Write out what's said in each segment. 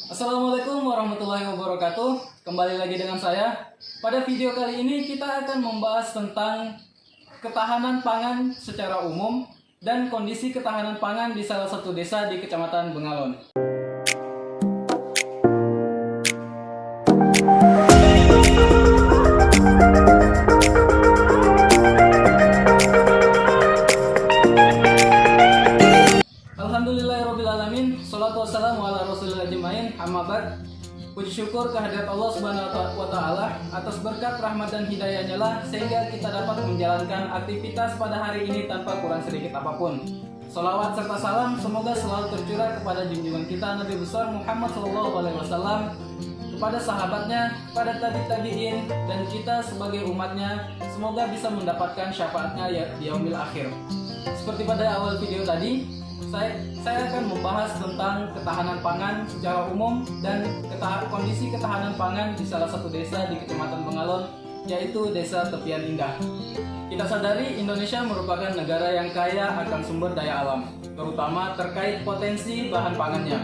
Assalamualaikum warahmatullahi wabarakatuh. Kembali lagi dengan saya. Pada video kali ini kita akan membahas tentang ketahanan pangan secara umum dan kondisi ketahanan pangan di salah satu desa di Kecamatan Bengalon. Alhamdulillahirrabbilalamin. Salatu wassalamu ala rasulillah ajmain. Amma ba'd. Puji syukur kehadirat Allah Subhanahu wa Ta'ala atas berkat rahmat dan hidayahnya lah sehingga kita dapat menjalankan aktivitas pada hari ini tanpa kurang sedikit apapun. Salawat serta salam semoga selalu tercurah kepada junjungan kita Nabi besar Muhammad SAW, kepada sahabatnya, pada tabi'in dan kita sebagai umatnya, semoga bisa mendapatkan syafaatnya di yaumil akhir. Seperti pada awal video tadi, saya akan membahas tentang ketahanan pangan secara umum dan kondisi ketahanan pangan di salah satu desa di Kecamatan Bengalon, yaitu Desa Tepian Indah. Kita sadari Indonesia merupakan negara yang kaya akan sumber daya alam, terutama terkait potensi bahan pangannya.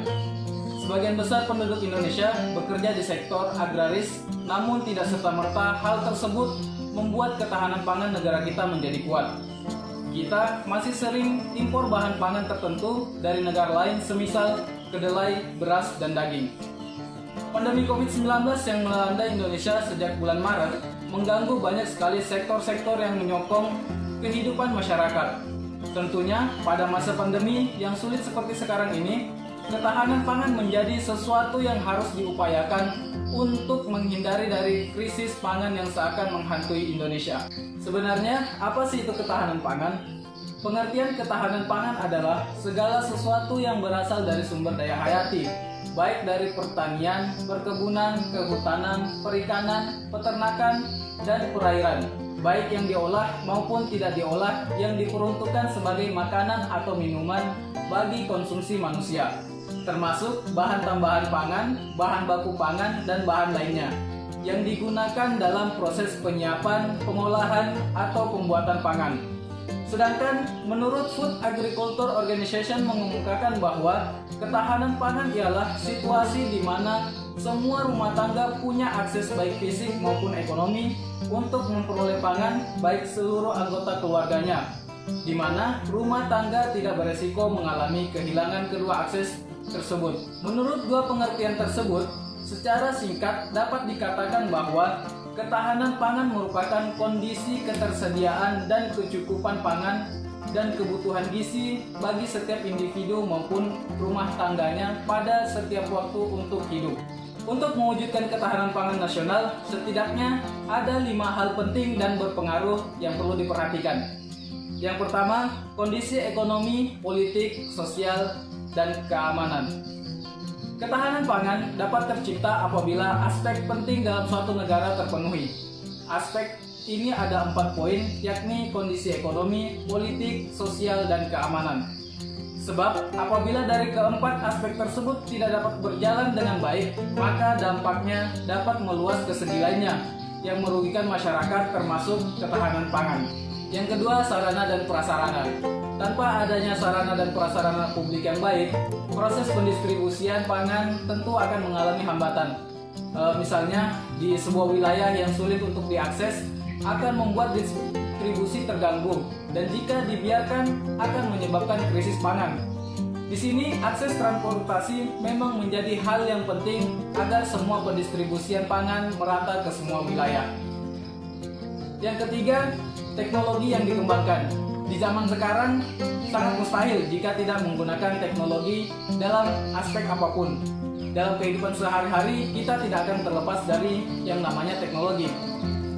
Sebagian besar penduduk Indonesia bekerja di sektor agraris, namun tidak serta-merta hal tersebut membuat ketahanan pangan negara kita menjadi kuat. Kita masih sering impor bahan pangan tertentu dari negara lain semisal kedelai, beras, dan daging. Pandemi COVID-19 yang melanda Indonesia sejak bulan Maret mengganggu banyak sekali sektor-sektor yang menyokong kehidupan masyarakat. Tentunya pada masa pandemi yang sulit seperti sekarang ini, ketahanan pangan menjadi sesuatu yang harus diupayakan untuk menghindari dari krisis pangan yang seakan menghantui Indonesia. Sebenarnya, apa sih itu ketahanan pangan? Pengertian ketahanan pangan adalah segala sesuatu yang berasal dari sumber daya hayati, baik dari pertanian, perkebunan, kehutanan, perikanan, peternakan, dan perairan, baik yang diolah maupun tidak diolah, yang diperuntukkan sebagai makanan atau minuman bagi konsumsi manusia, termasuk bahan tambahan pangan, bahan baku pangan, dan bahan lainnya yang digunakan dalam proses penyiapan, pengolahan, atau pembuatan pangan. Sedangkan menurut Food Agriculture Organization mengemukakan bahwa ketahanan pangan ialah situasi di mana semua rumah tangga punya akses baik fisik maupun ekonomi untuk memperoleh pangan baik seluruh anggota keluarganya, di mana rumah tangga tidak beresiko mengalami kehilangan kedua akses tersebut. Menurut dua pengertian tersebut, secara singkat dapat dikatakan bahwa ketahanan pangan merupakan kondisi ketersediaan dan kecukupan pangan dan kebutuhan gizi bagi setiap individu maupun rumah tangganya pada setiap waktu untuk hidup. Untuk mewujudkan ketahanan pangan nasional, setidaknya ada 5 hal penting dan berpengaruh yang perlu diperhatikan. Yang pertama, kondisi ekonomi, politik, sosial, dan keamanan. Ketahanan pangan dapat tercipta apabila aspek penting dalam suatu negara terpenuhi. Aspek ini ada 4 poin, yakni kondisi ekonomi, politik, sosial, dan keamanan. Sebab apabila dari keempat aspek tersebut tidak dapat berjalan dengan baik, maka dampaknya dapat meluas ke segi lainnya yang merugikan masyarakat termasuk ketahanan pangan. Yang kedua, sarana dan prasarana. Tanpa adanya sarana dan prasarana publik yang baik, proses pendistribusian pangan tentu akan mengalami hambatan. Misalnya, di sebuah wilayah yang sulit untuk diakses akan membuat distribusi terganggu, dan jika dibiarkan akan menyebabkan krisis pangan. Di sini, akses transportasi memang menjadi hal yang penting agar semua pendistribusian pangan merata ke semua wilayah. Yang ketiga, teknologi yang dikembangkan. Di zaman sekarang sangat mustahil jika tidak menggunakan teknologi dalam aspek apapun. Dalam kehidupan sehari-hari kita tidak akan terlepas dari yang namanya teknologi.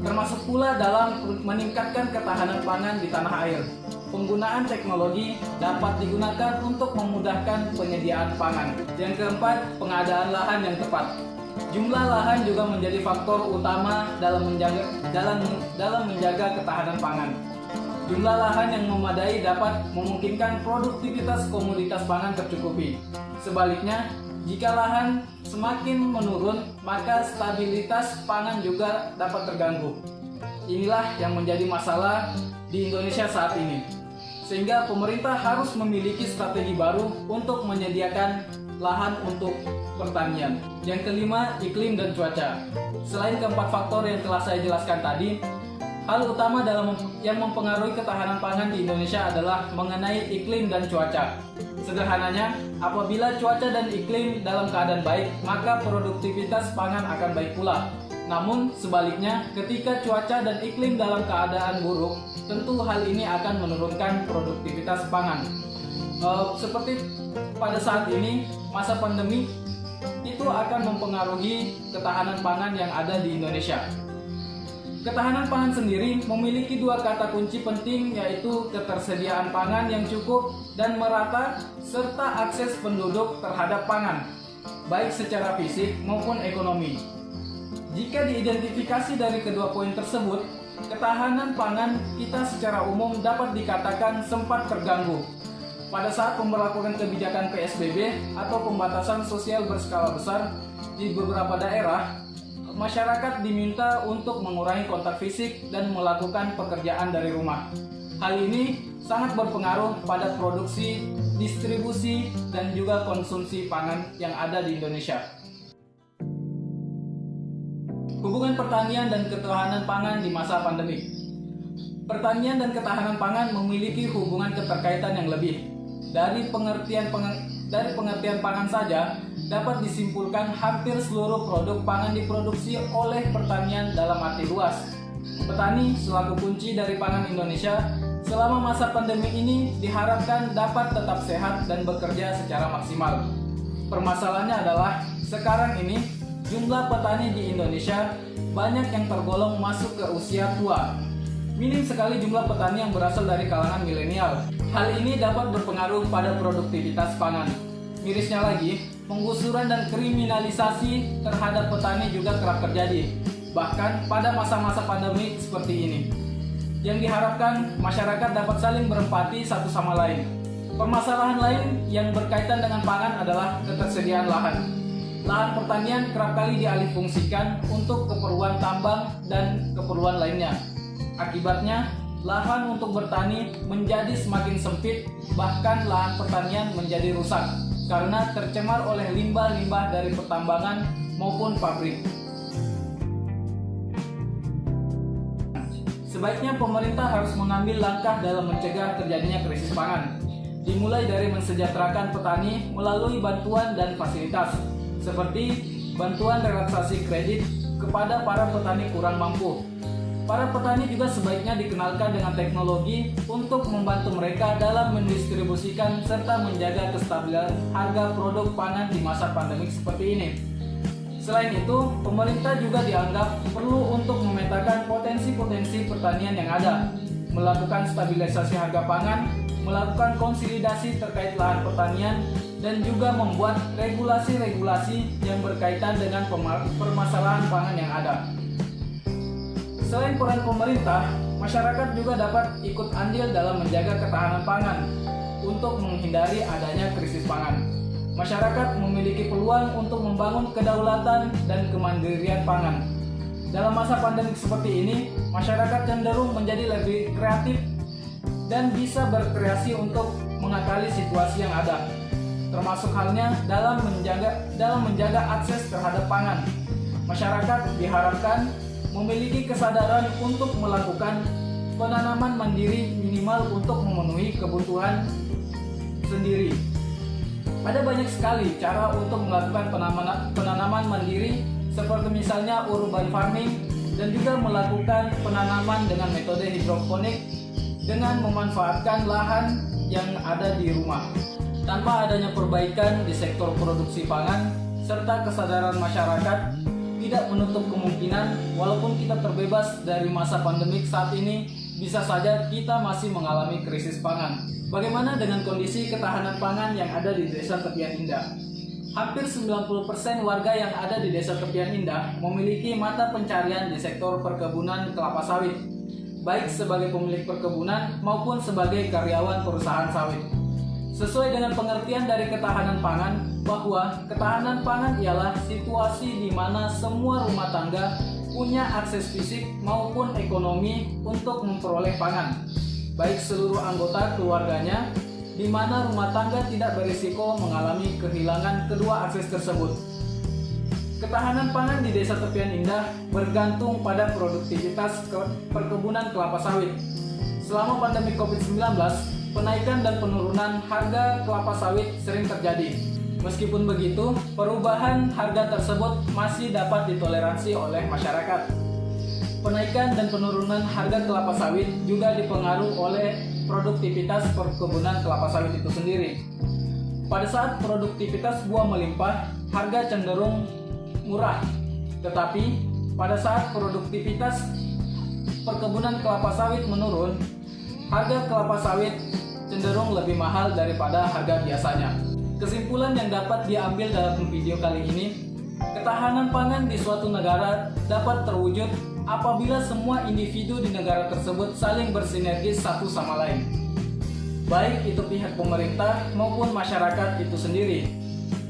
Termasuk pula dalam meningkatkan ketahanan pangan di tanah air. Penggunaan teknologi dapat digunakan untuk memudahkan penyediaan pangan. Yang keempat, pengadaan lahan yang tepat. Jumlah lahan juga menjadi faktor utama dalam menjaga ketahanan pangan. Jumlah lahan yang memadai dapat memungkinkan produktivitas komoditas pangan tercukupi. Sebaliknya, jika lahan semakin menurun, maka stabilitas pangan juga dapat terganggu. Inilah yang menjadi masalah di Indonesia saat ini. Sehingga pemerintah harus memiliki strategi baru untuk menyediakan lahan untuk pertanian. Yang kelima, iklim dan cuaca. Selain keempat faktor yang telah saya jelaskan tadi, hal utama yang mempengaruhi ketahanan pangan di Indonesia adalah mengenai iklim dan cuaca. Sederhananya, apabila cuaca dan iklim dalam keadaan baik, maka produktivitas pangan akan baik pula. Namun sebaliknya, ketika cuaca dan iklim dalam keadaan buruk, tentu hal ini akan menurunkan produktivitas pangan. Seperti pada saat ini, masa pandemi itu akan mempengaruhi ketahanan pangan yang ada di Indonesia. Ketahanan pangan sendiri memiliki dua kata kunci penting, yaitu ketersediaan pangan yang cukup dan merata serta akses penduduk terhadap pangan, baik secara fisik maupun ekonomi. Jika diidentifikasi dari kedua poin tersebut, ketahanan pangan kita secara umum dapat dikatakan sempat terganggu pada saat pemberlakuan kebijakan PSBB atau pembatasan sosial berskala besar di beberapa daerah. Masyarakat diminta untuk mengurangi kontak fisik dan melakukan pekerjaan dari rumah. Hal ini sangat berpengaruh pada produksi, distribusi, dan juga konsumsi pangan yang ada di Indonesia. Hubungan pertanian dan ketahanan pangan di masa pandemi. Pertanian dan ketahanan pangan memiliki hubungan keterkaitan yang lebih. Dari pengertian pangan saja, dapat disimpulkan hampir seluruh produk pangan diproduksi oleh pertanian dalam arti luas. Petani selaku kunci dari pangan Indonesia selama masa pandemi ini diharapkan dapat tetap sehat dan bekerja secara maksimal. Permasalahannya adalah sekarang ini jumlah petani di Indonesia banyak yang tergolong masuk ke usia tua. Minim sekali jumlah petani yang berasal dari kalangan milenial. Hal ini dapat berpengaruh pada produktivitas pangan. Mirisnya lagi, penggusuran dan kriminalisasi terhadap petani juga kerap terjadi, bahkan pada masa-masa pandemi seperti ini. Yang diharapkan masyarakat dapat saling berempati satu sama lain. Permasalahan lain yang berkaitan dengan pangan adalah ketersediaan lahan. Lahan pertanian kerap kali dialihfungsikan untuk keperluan tambang dan keperluan lainnya. Akibatnya, lahan untuk bertani menjadi semakin sempit, bahkan lahan pertanian menjadi rusak karena tercemar oleh limbah-limbah dari pertambangan maupun pabrik. Sebaiknya pemerintah harus mengambil langkah dalam mencegah terjadinya krisis pangan, dimulai dari mensejahterakan petani melalui bantuan dan fasilitas, seperti bantuan relaksasi kredit kepada para petani kurang mampu. Para petani juga sebaiknya dikenalkan dengan teknologi untuk membantu mereka dalam mendistribusikan serta menjaga kestabilan harga produk pangan di masa pandemik seperti ini. Selain itu, pemerintah juga dianggap perlu untuk memetakan potensi-potensi pertanian yang ada, melakukan stabilisasi harga pangan, melakukan konsolidasi terkait lahan pertanian, dan juga membuat regulasi-regulasi yang berkaitan dengan permasalahan pangan yang ada. Selain peran pemerintah, masyarakat juga dapat ikut andil dalam menjaga ketahanan pangan untuk menghindari adanya krisis pangan. Masyarakat memiliki peluang untuk membangun kedaulatan dan kemandirian pangan. Dalam masa pandemi seperti ini, masyarakat cenderung menjadi lebih kreatif dan bisa berkreasi untuk mengakali situasi yang ada, termasuk halnya dalam menjaga akses terhadap pangan. Masyarakat diharapkan memiliki kesadaran untuk melakukan penanaman mandiri minimal untuk memenuhi kebutuhan sendiri. Ada banyak sekali cara untuk melakukan penanaman mandiri, seperti misalnya urban farming, dan juga melakukan penanaman dengan metode hidroponik dengan memanfaatkan lahan yang ada di rumah. Tanpa adanya perbaikan di sektor produksi pangan serta kesadaran masyarakat, tidak menutup kemungkinan walaupun kita terbebas dari masa pandemik saat ini, bisa saja kita masih mengalami krisis pangan. Bagaimana dengan kondisi ketahanan pangan yang ada di Desa Tepian Indah? Hampir 90% warga yang ada di Desa Tepian Indah memiliki mata pencarian di sektor perkebunan kelapa sawit, baik sebagai pemilik perkebunan maupun sebagai karyawan perusahaan sawit. Sesuai dengan pengertian dari ketahanan pangan, bahwa ketahanan pangan ialah situasi di mana semua rumah tangga punya akses fisik maupun ekonomi untuk memperoleh pangan, baik seluruh anggota keluarganya, di mana rumah tangga tidak berisiko mengalami kehilangan kedua akses tersebut. Ketahanan pangan di Desa Tepian Indah bergantung pada produktivitas perkebunan kelapa sawit. Selama pandemi COVID-19, penaikan dan penurunan harga kelapa sawit sering terjadi. Meskipun begitu, perubahan harga tersebut masih dapat ditoleransi oleh masyarakat. Penaikan dan penurunan harga kelapa sawit juga dipengaruhi oleh produktivitas perkebunan kelapa sawit itu sendiri. Pada saat produktivitas buah melimpah, harga cenderung murah. Tetapi pada saat produktivitas perkebunan kelapa sawit menurun, harga kelapa sawit cenderung lebih mahal daripada harga biasanya. Kesimpulan yang dapat diambil dalam video kali ini, ketahanan pangan di suatu negara dapat terwujud apabila semua individu di negara tersebut saling bersinergis satu sama lain, baik itu pihak pemerintah maupun masyarakat itu sendiri.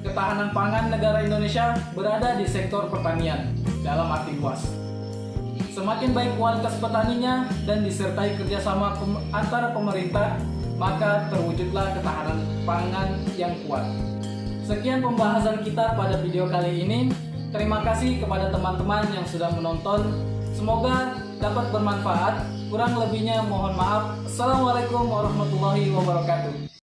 Ketahanan pangan negara Indonesia berada di sektor pertanian dalam arti luas. Semakin baik kualitas petaninya dan disertai kerjasama antara pemerintah, maka terwujudlah ketahanan pangan yang kuat. Sekian pembahasan kita pada video kali ini. Terima kasih kepada teman-teman yang sudah menonton. Semoga dapat bermanfaat. Kurang lebihnya mohon maaf. Assalamualaikum warahmatullahi wabarakatuh.